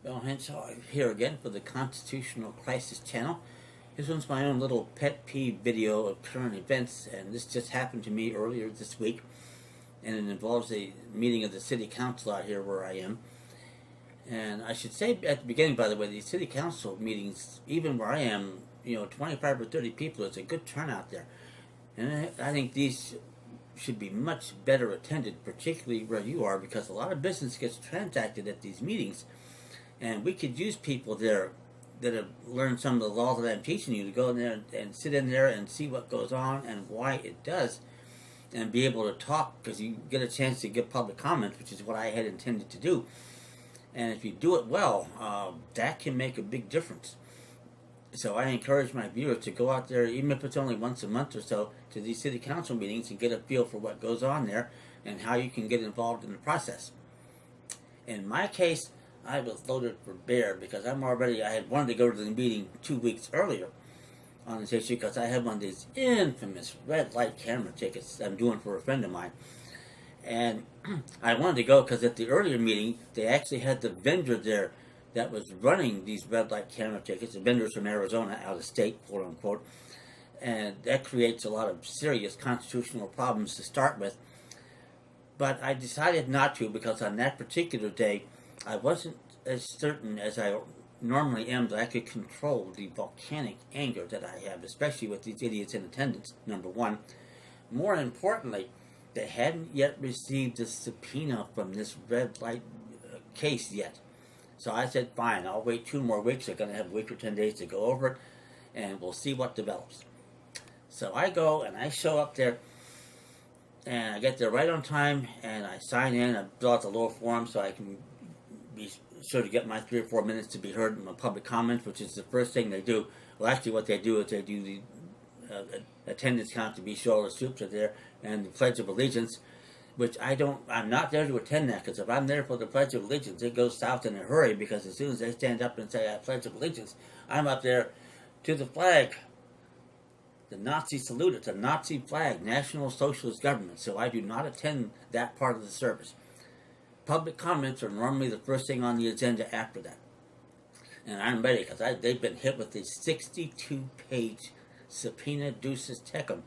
Bill Henshaw here again for the Constitutional Crisis Channel. This one's my own little pet peeve video of current events, and this just happened to me earlier this week, and it involves a meeting of the City Council out here where I am. And I should say at the beginning, by the way, these City Council meetings, even where I am, 25 or 30 people, it's a good turnout there. And I think these should be much better attended, particularly where you are, because a lot of business gets transacted at these meetings. And we could use people there that have learned some of the laws that I'm teaching you to go in there and sit in there and see what goes on and why it does, and be able to talk, because you get a chance to give public comments, which is what I had intended to do. And if you do it well, that can make a big difference. So I encourage my viewers to go out there, even if it's only once a month or so, to these city council meetings and get a feel for what goes on there and how you can get involved in the process. In my case, I was loaded for bear because I had wanted to go to the meeting 2 weeks earlier on this issue, because I had one of these infamous red light camera tickets I'm doing for a friend of mine. And I wanted to go because at the earlier meeting, they actually had the vendor there that was running these red light camera tickets. The vendor's from Arizona, out of state, quote unquote. And that creates a lot of serious constitutional problems to start with. But I decided not to, because on that particular day, I wasn't as certain as I normally am that I could control the volcanic anger that I have, especially with these idiots in attendance, number one. More importantly, they hadn't yet received a subpoena from this red light case yet. So I said, fine, I'll wait 2 more weeks. They're going to have a week or 10 days to go over it, and we'll see what develops. So I go, and I show up there, and I get there right on time, and I sign in. I fill out the little form so I can be sure to get my 3 or 4 minutes to be heard in my public comments, which is the first thing they do. Well, actually, what they do is they do the attendance count to be sure all the troops are there, and the Pledge of Allegiance, which I'm not there to attend that, because if I'm there for the Pledge of Allegiance, it goes south in a hurry, because as soon as they stand up and say, I Pledge of Allegiance, I'm up there to the flag, the Nazi salute. It's a Nazi flag, National Socialist Government, so I do not attend that part of the service. Public comments are normally the first thing on the agenda after that. And I'm ready, because they've been hit with a 62-page subpoena ducis tecum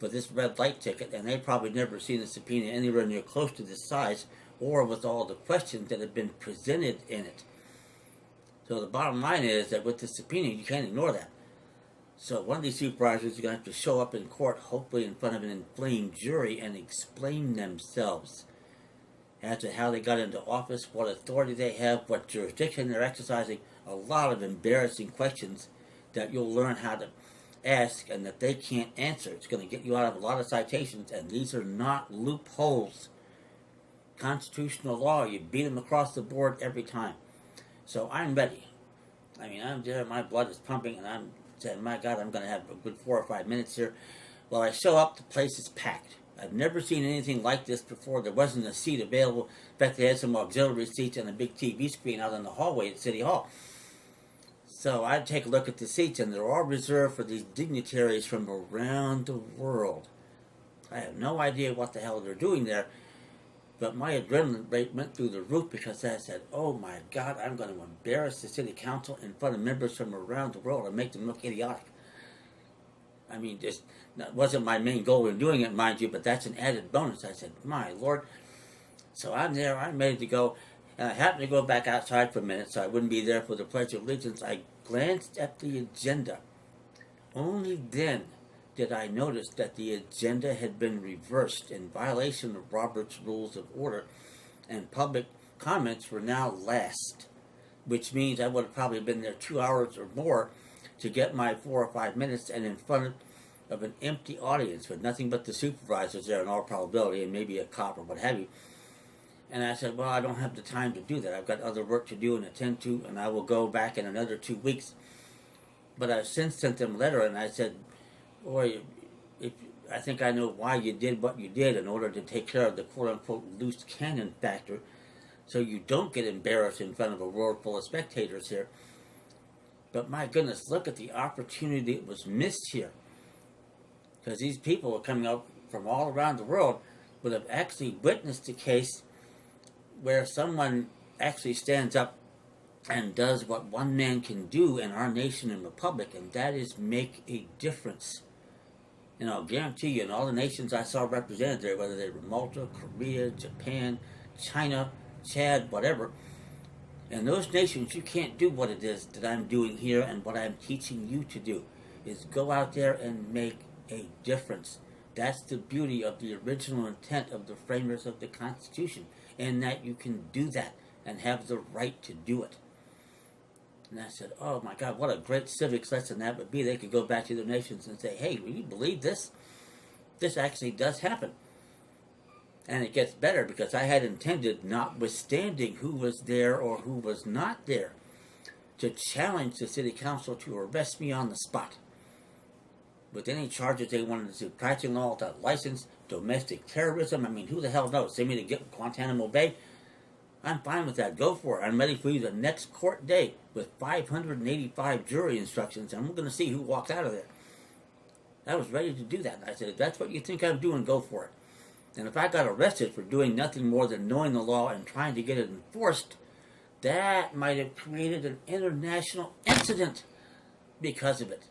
for this red light ticket, and they've probably never seen a subpoena anywhere near close to this size, or with all the questions that have been presented in it. So the bottom line is that with the subpoena, you can't ignore that. So one of these supervisors is going to have to show up in court, hopefully in front of an inflamed jury, and explain themselves as to how they got into office, what authority they have, what jurisdiction they're exercising. A lot of embarrassing questions that you'll learn how to ask and that they can't answer. It's going to get you out of a lot of citations, and these are not loopholes. Constitutional law, you beat them across the board every time. So I'm ready. I mean, I'm there, my blood is pumping, and I'm saying, my God, I'm going to have a good 4 or 5 minutes here. Well, I show up, the place is packed. I've never seen anything like this before. There wasn't a seat available. In fact, they had some auxiliary seats and a big TV screen out in the hallway at City Hall. So I take a look at the seats, and they're all reserved for these dignitaries from around the world. I have no idea what the hell they're doing there, but my adrenaline rate went through the roof, because I said, oh my God, I'm going to embarrass the city council in front of members from around the world and make them look idiotic. I mean, that wasn't my main goal in doing it, mind you, but that's an added bonus. I said, my Lord. So I'm there, I'm ready to go. And I happened to go back outside for a minute, so I wouldn't be there for the Pledge of Allegiance. I glanced at the agenda. Only then did I notice that the agenda had been reversed in violation of Robert's Rules of Order, and public comments were now last, which means I would have probably been there 2 hours or more to get my 4 or 5 minutes, and in front of an empty audience with nothing but the supervisors there in all probability, and maybe a cop or what have you. And I said, well, I don't have the time to do that. I've got other work to do and attend to, and I will go back in another 2 weeks. But I've since sent them a letter, and I said, boy, I think I know why you did what you did, in order to take care of the quote-unquote loose cannon factor, so you don't get embarrassed in front of a world full of spectators here. But my goodness, look at the opportunity that was missed here. Because these people are coming up from all around the world would have actually witnessed a case where someone actually stands up and does what one man can do in our nation and republic, and that is make a difference. And I'll guarantee you, in all the nations I saw represented there, whether they were Malta, Korea, Japan, China, Chad, whatever, in those nations you can't do what it is that I'm doing here and what I'm teaching you to do, is go out there and make a difference. That's the beauty of the original intent of the framers of the Constitution, and that you can do that and have the right to do it. And I said, oh my God, what a great civics lesson that would be. They could go back to their nations and say, hey, will you believe this? This actually does happen. And it gets better, because I had intended, notwithstanding who was there or who was not there, to challenge the city council to arrest me on the spot with any charges they wanted to do. Practicing law without license, domestic terrorism. I mean, who the hell knows? Send me to get Guantanamo Bay. I'm fine with that. Go for it. I'm ready for you the next court day with 585 jury instructions, and we're going to see who walks out of there. I was ready to do that. I said, if that's what you think I'm doing, go for it. And if I got arrested for doing nothing more than knowing the law and trying to get it enforced, that might have created an international incident because of it.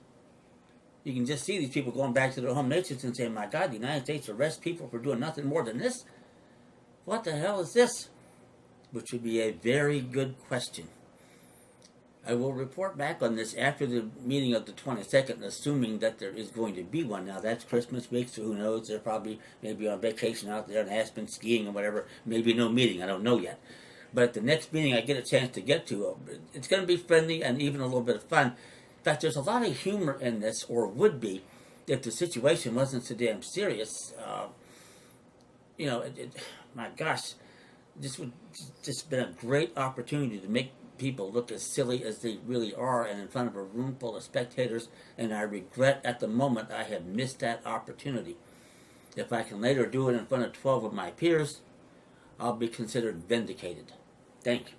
You can just see these people going back to their home nations and saying, my God, the United States arrests people for doing nothing more than this? What the hell is this? Which would be a very good question. I will report back on this after the meeting of the 22nd, assuming that there is going to be one. Now, that's Christmas week, so who knows? They're probably maybe on vacation out there in Aspen, skiing or whatever. Maybe no meeting. I don't know yet. But at the next meeting I get a chance to get to, it's going to be friendly and even a little bit of fun. In fact, there's a lot of humor in this, or would be, if the situation wasn't so damn serious. My gosh, this would just been a great opportunity to make people look as silly as they really are, and in front of a room full of spectators, and I regret at the moment I have missed that opportunity. If I can later do it in front of 12 of my peers, I'll be considered vindicated. Thank you.